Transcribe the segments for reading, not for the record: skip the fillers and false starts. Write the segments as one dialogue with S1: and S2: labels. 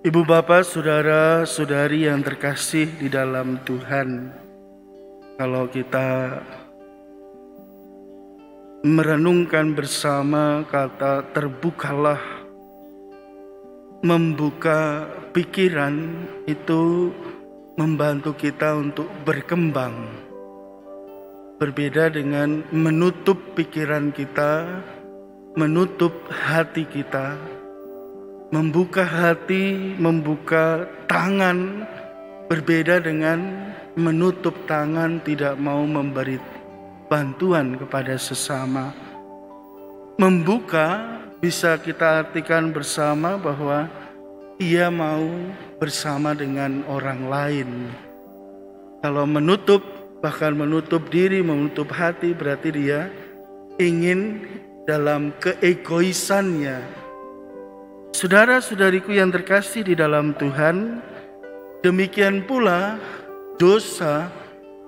S1: Ibu bapak, saudara-saudari yang terkasih di dalam Tuhan, kalau kita merenungkan bersama kata terbukalah, membuka pikiran itu membantu kita untuk berkembang. Berbeda dengan menutup pikiran kita, menutup hati kita. Membuka hati, membuka tangan, berbeda dengan menutup tangan, tidak mau memberi bantuan kepada sesama. Membuka bisa kita artikan bersama bahwa ia mau bersama dengan orang lain. Kalau menutup, bahkan menutup diri, menutup hati, berarti dia ingin dalam keegoisannya. Saudara-saudariku yang terkasih di dalam Tuhan, demikian pula dosa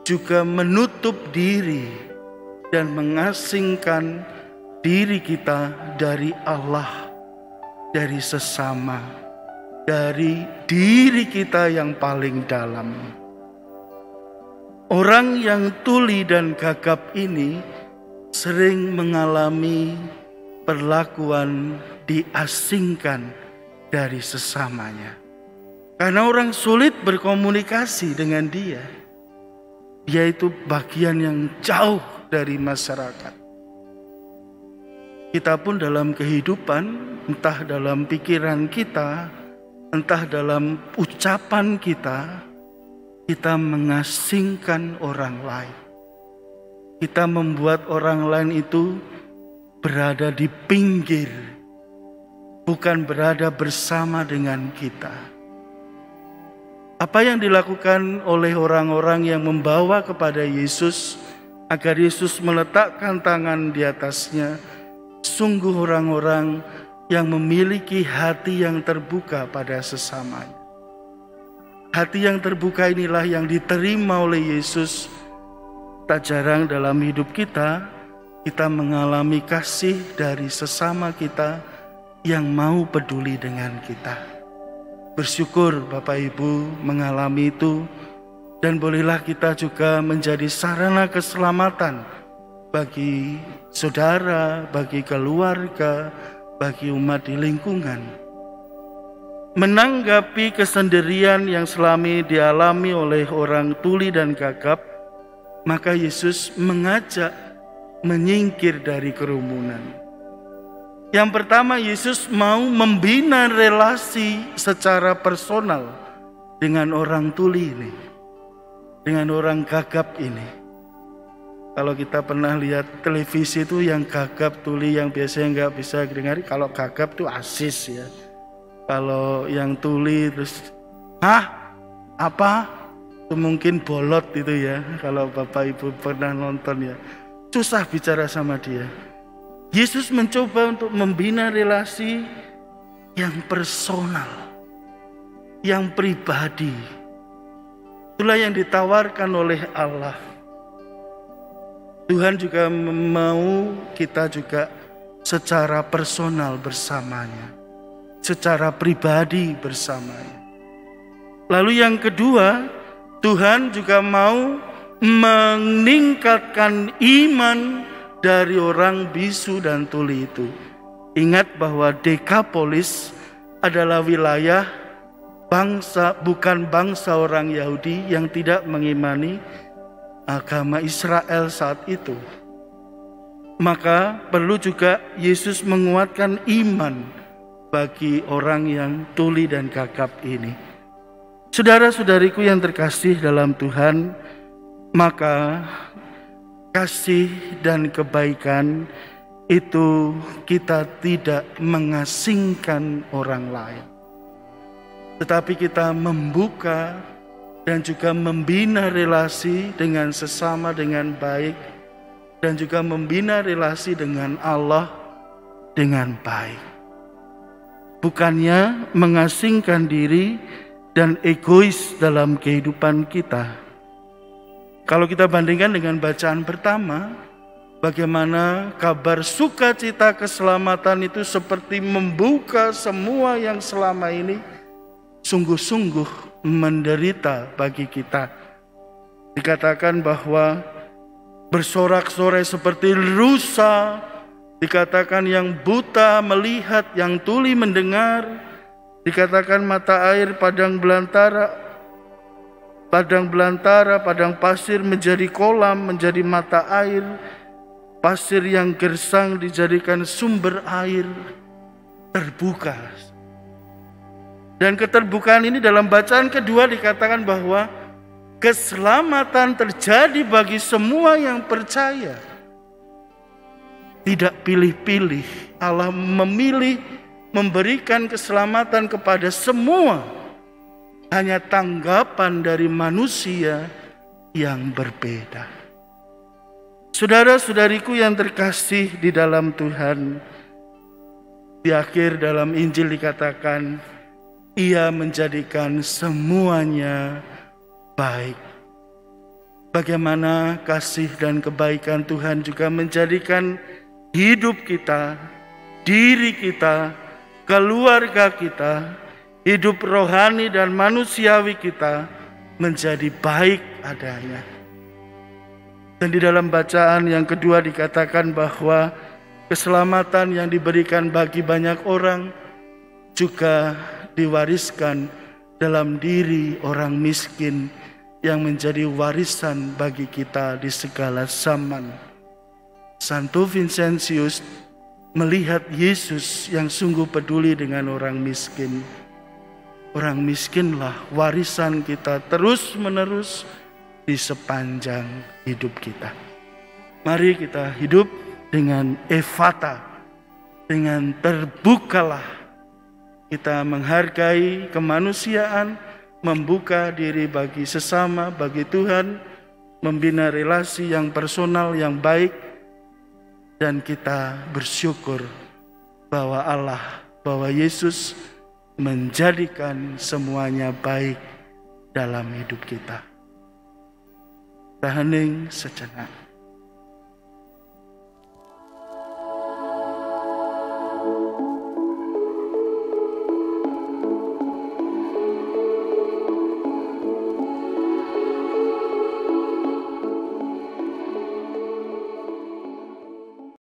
S1: juga menutup diri dan mengasingkan diri kita dari Allah, dari sesama, dari diri kita yang paling dalam. Orang yang tuli dan gagap ini sering mengalami perlakuan diasingkan dari sesamanya. Karena orang sulit berkomunikasi dengan dia. Dia itu bagian yang jauh dari masyarakat. Kita pun dalam kehidupan, entah dalam pikiran kita, entah dalam ucapan kita mengasingkan orang lain. Kita membuat orang lain itu berada di pinggir, bukan berada bersama dengan kita. Apa yang dilakukan oleh orang-orang yang membawa kepada Yesus agar Yesus meletakkan tangan di atasnya, sungguh orang-orang yang memiliki hati yang terbuka pada sesamanya. Hati yang terbuka inilah yang diterima oleh Yesus. Tak jarang dalam hidup kita mengalami kasih dari sesama kita yang mau peduli dengan kita. Bersyukur Bapak Ibu mengalami itu, dan bolehlah kita juga menjadi sarana keselamatan bagi saudara, bagi keluarga, bagi umat di lingkungan. Menanggapi kesendirian yang selama ini dialami oleh orang tuli dan gagap, maka Yesus mengajak menyingkir dari kerumunan. Yang pertama, Yesus mau membina relasi secara personal dengan orang tuli ini, dengan orang gagap ini. Kalau kita pernah lihat televisi itu yang gagap tuli, yang biasanya nggak bisa dengar. Kalau gagap itu asis ya. Kalau yang tuli terus, apa? Itu mungkin bolot itu ya. Kalau Bapak Ibu pernah nonton ya. Susah bicara sama dia. Yesus mencoba untuk membina relasi yang personal, yang pribadi. Itulah yang ditawarkan oleh Allah. Tuhan juga mau kita juga secara personal bersamanya, secara pribadi bersamanya. Lalu yang kedua, Tuhan juga mau meningkatkan iman dari orang bisu dan tuli itu. Ingat bahwa Dekapolis adalah wilayah bukan bangsa orang Yahudi yang tidak mengimani agama Israel saat itu. Maka perlu juga Yesus menguatkan iman bagi orang yang tuli dan gagap ini. Saudara-saudariku yang terkasih dalam Tuhan, maka kasih dan kebaikan itu kita tidak mengasingkan orang lain, tetapi kita membuka dan juga membina relasi dengan sesama dengan baik, dan juga membina relasi dengan Allah dengan baik. Bukannya mengasingkan diri dan egois dalam kehidupan kita. Kalau kita bandingkan dengan bacaan pertama, bagaimana kabar sukacita keselamatan itu seperti membuka semua yang selama ini sungguh-sungguh menderita bagi kita. Dikatakan bahwa bersorak-sorai seperti rusa, dikatakan yang buta melihat, yang tuli mendengar, dikatakan mata air padang belantara, padang pasir menjadi kolam, menjadi mata air, pasir yang gersang dijadikan sumber air, terbuka. Dan keterbukaan ini dalam bacaan kedua dikatakan bahwa keselamatan terjadi bagi semua yang percaya. Tidak pilih-pilih, Allah memilih memberikan keselamatan kepada semua. Hanya tanggapan dari manusia yang berbeda. Saudara-saudariku yang terkasih di dalam Tuhan, di akhir dalam Injil dikatakan, Ia menjadikan semuanya baik. Bagaimana kasih dan kebaikan Tuhan juga menjadikan hidup kita, diri kita, keluarga kita, hidup rohani dan manusiawi kita menjadi baik adanya. Dan di dalam bacaan yang kedua dikatakan bahwa keselamatan yang diberikan bagi banyak orang juga diwariskan dalam diri orang miskin yang menjadi warisan bagi kita di segala zaman. Santo Vincentius melihat Yesus yang sungguh peduli dengan orang miskin. Orang miskinlah warisan kita terus-menerus di sepanjang hidup kita. Mari kita hidup dengan ephata, dengan terbukalah. Kita menghargai kemanusiaan, membuka diri bagi sesama, bagi Tuhan, membina relasi yang personal, yang baik, dan kita bersyukur bahwa Allah, bahwa Yesus menjadikan semuanya baik dalam hidup kita. Tahaning sejenak.